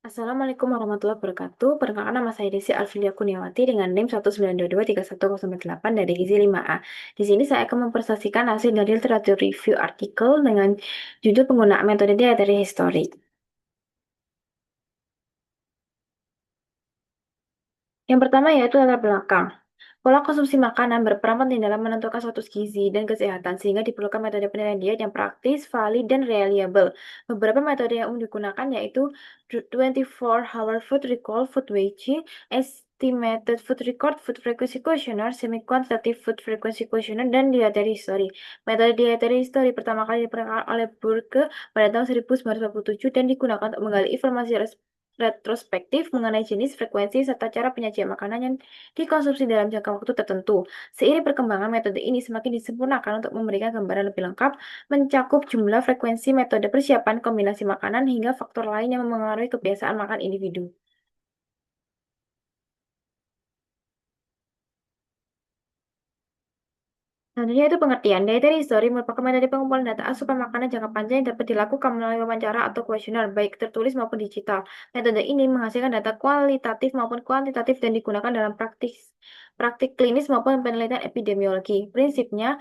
Assalamualaikum warahmatullahi wabarakatuh. Perkenalkan nama saya Desi Alfilia Kuniawati dengan NIM 192231008 dari Gizi 5A. Di sini saya akan mempresentasikan hasil dari literatur review artikel dengan judul penggunaan metode dietary history. Yang pertama yaitu latar belakang. Pola konsumsi makanan berperan penting dalam menentukan status gizi dan kesehatan, sehingga diperlukan metode penilaian diet yang praktis, valid, dan reliable. Beberapa metode yang umum digunakan yaitu 24-hour food recall, food weighing, estimated food record, food frequency questionnaire, semi-quantitative food frequency questionnaire, dan dietary history. Metode dietary history pertama kali diperkenalkan oleh Burke pada tahun 1947 dan digunakan untuk menggali informasi retrospektif mengenai jenis, frekuensi, serta cara penyajian makanan yang dikonsumsi dalam jangka waktu tertentu. Seiring perkembangan metode ini semakin disempurnakan untuk memberikan gambaran lebih lengkap, mencakup jumlah, frekuensi, metode persiapan, kombinasi makanan, hingga faktor lain yang memengaruhi kebiasaan makan individu. Selanjutnya itu pengertian. Dietary history merupakan metode pengumpulan data asupan makanan jangka panjang yang dapat dilakukan melalui wawancara atau kuesioner, baik tertulis maupun digital. Metode ini menghasilkan data kualitatif maupun kuantitatif dan digunakan dalam praktik klinis maupun penelitian epidemiologi. Prinsipnya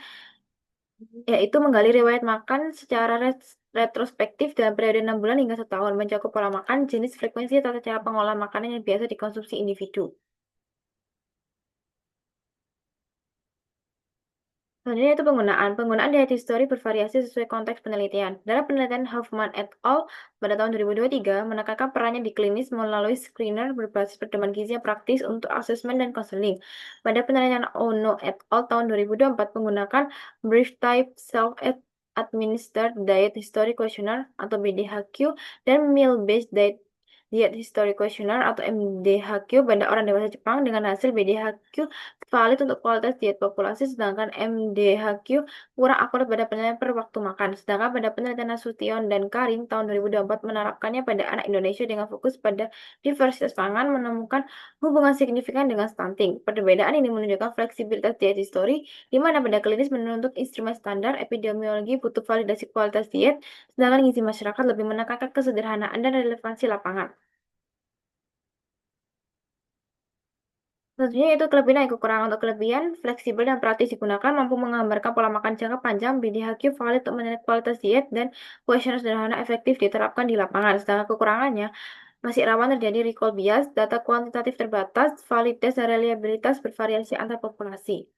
yaitu menggali riwayat makan secara retrospektif dalam periode 6 bulan hingga setahun, mencakup pola makan, jenis, frekuensi, tata cara pengolahan makanan yang biasa dikonsumsi individu. Selanjutnya itu penggunaan. Penggunaan diet history bervariasi sesuai konteks penelitian. Dalam penelitian Hoffman et al. Pada tahun 2023, menekankan perannya di klinis melalui screener berbasis pedoman gizi yang praktis untuk asesmen dan konseling. Pada penelitian Ono et al. Tahun 2024, menggunakan Brief Type Self-Administered Diet History Questionnaire atau BDHQ dan Meal-Based Diet History Questionnaire atau MDHQ pada orang dewasa Jepang dengan hasil BDHQ valid untuk kualitas diet populasi, sedangkan MDHQ kurang akurat pada penilaian per waktu makan. Sedangkan pada penelitian Nasution dan Karim tahun 2024 menerapkannya pada anak Indonesia dengan fokus pada diversitas pangan, menemukan hubungan signifikan dengan stunting. Perbedaan ini menunjukkan fleksibilitas diet history, di mana pada klinis menuntut instrumen standar, epidemiologi butuh validasi kualitas diet, sedangkan gizi masyarakat lebih menekankan kesederhanaan dan relevansi lapangan. Tentunya itu kelebihan dan kekurangan. Untuk kelebihan, fleksibel dan praktis digunakan, mampu menggambarkan pola makan jangka panjang, BDHQ valid untuk menilai kualitas diet, dan kuesioner sederhana efektif diterapkan di lapangan. Sedangkan kekurangannya, masih rawan terjadi recall bias, data kuantitatif terbatas, validitas dan reliabilitas bervariasi antar populasi.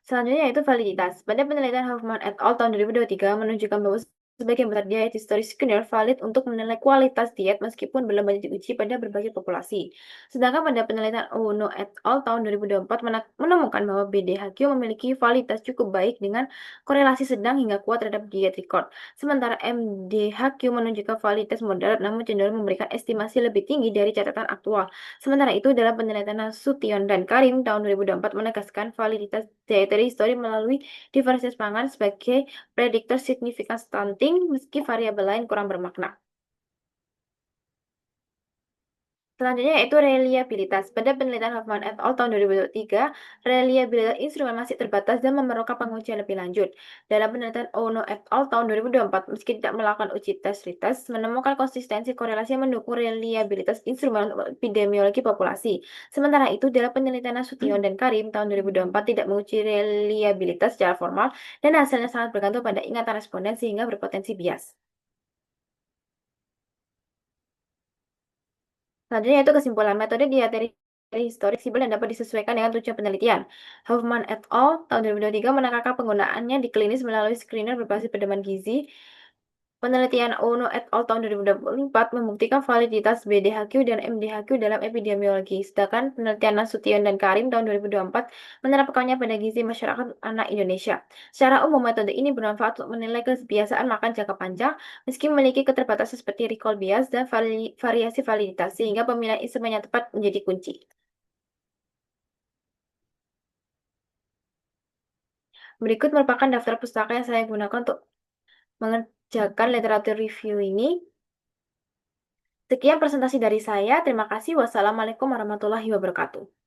Selanjutnya yaitu validitas. Pada penelitian Hoffman et al. Tahun 2023 menunjukkan bahwa sebagian besar diet history scanner valid untuk menilai kualitas diet meskipun belum banyak diuji pada berbagai populasi. Sedangkan pada penelitian Ono et al. Tahun 2024 menemukan bahwa BDHQ memiliki validitas cukup baik dengan korelasi sedang hingga kuat terhadap diet record. Sementara MDHQ menunjukkan validitas moderat namun cenderung memberikan estimasi lebih tinggi dari catatan aktual. Sementara itu, dalam penelitian Nasution dan Karim tahun 2024 menegaskan validitas dietary history melalui diversitas pangan sebagai prediktor signifikan stunting, meski variabel lain kurang bermakna. Selanjutnya yaitu reliabilitas. Pada penelitian Hoffman et al. Tahun 2023, reliabilitas instrumen masih terbatas dan memerlukan pengujian lebih lanjut. Dalam penelitian Ono et al. Tahun 2024, meski tidak melakukan uji tes retest, menemukan konsistensi korelasi yang mendukung reliabilitas instrumen untuk epidemiologi populasi. Sementara itu, dalam penelitian Nasution dan Karim tahun 2024 tidak menguji reliabilitas secara formal dan hasilnya sangat bergantung pada ingatan responden sehingga berpotensi bias. Selanjutnya itu kesimpulan metode dietary historik fleksibel dan dapat disesuaikan dengan tujuan penelitian. Hoffman et al. Tahun 2023 menekankan penggunaannya di klinis melalui screener berbasis pedoman gizi. Penelitian Ono et al. Tahun 2024 membuktikan validitas BDHQ dan MDHQ dalam epidemiologi. Sedangkan penelitian Nasution dan Karim tahun 2024 menerapkannya pada gizi masyarakat anak Indonesia. Secara umum, metode ini bermanfaat untuk menilai kebiasaan makan jangka panjang, meski memiliki keterbatasan seperti recall bias dan variasi validitas, sehingga pemilihan instrumen yang tepat menjadi kunci. Berikut merupakan daftar pustaka yang saya gunakan untuk mengerjakan literatur review ini. Sekian presentasi dari saya. Terima kasih. Wassalamualaikum warahmatullahi wabarakatuh.